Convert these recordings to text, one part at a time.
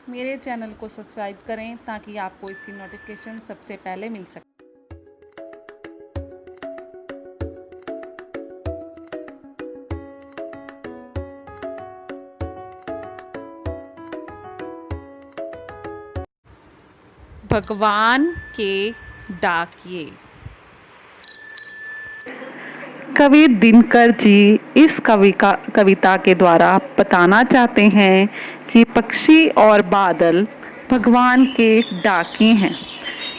मेरे चैनल को सब्सक्राइब करें ताकि आपको इसकी नोटिफिकेशन सबसे पहले मिल सके। भगवान के डाकिये। कवि दिनकर जी इस कविता के द्वारा बताना चाहते हैं कि पक्षी और बादल भगवान के डाकिये हैं,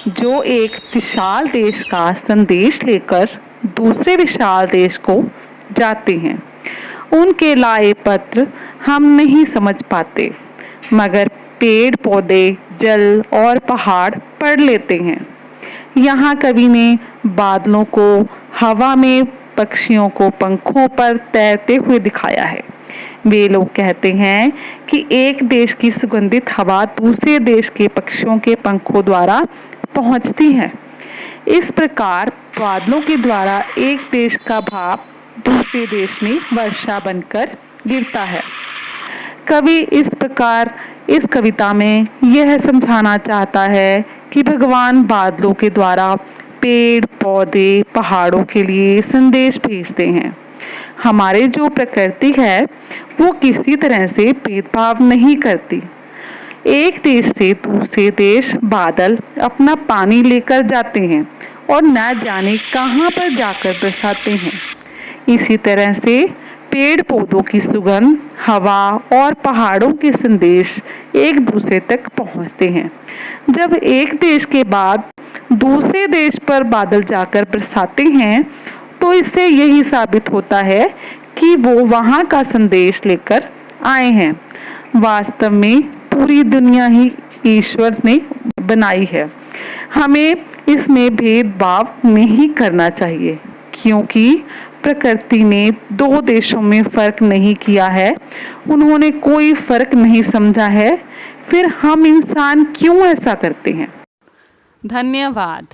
जो एक विशाल देश का संदेश लेकर दूसरे विशाल देश को जाते हैं। उनके लाए पत्र हम नहीं समझ पाते, मगर पेड़ पौधे, जल और पहाड़ पढ़ लेते हैं। यहाँ कवि ने बादलों को हवा में, पक्षियों को पंखों पर तैरते हुए दिखाया है। वे लोग कहते हैं कि एक देश की सुगंधित हवा दूसरे देश के पक्षियों के पंखों द्वारा पहुंचती है। इस प्रकार बादलों के द्वारा एक देश का भाप दूसरे देश में वर्षा बनकर गिरता है। कवि इस प्रकार इस कविता में यह समझाना चाहता है कि भगवान बादलों के द्वारा पेड़ पौधे, पहाड़ों के लिए संदेश भेजते हैं। हमारे जो प्रकृति है वो किसी तरह से भेदभाव नहीं करती। एक देश से दूसरे देश बादल अपना पानी लेकर जाते हैं और न जाने कहां पर जाकर बरसाते हैं। इसी तरह से पेड़ पौधों की सुगंध, हवा और पहाड़ों के संदेश एक दूसरे तक पहुंचते हैं। जब एक देश के बाद दूसरे देश पर बादल जाकर बरसाते हैं, तो इससे यही साबित होता है कि वो वहां का संदेश लेकर आए हैं। वास्तव में पूरी दुनिया ही ईश्वर ने बनाई है। हमें इसमें भेदभाव नहीं करना चाहिए, क्योंकि प्रकृति ने दो देशों में फर्क नहीं किया है। उन्होंने कोई फर्क नहीं समझा है। फिर हम इंसान क्यों ऐसा करते हैं? धन्यवाद।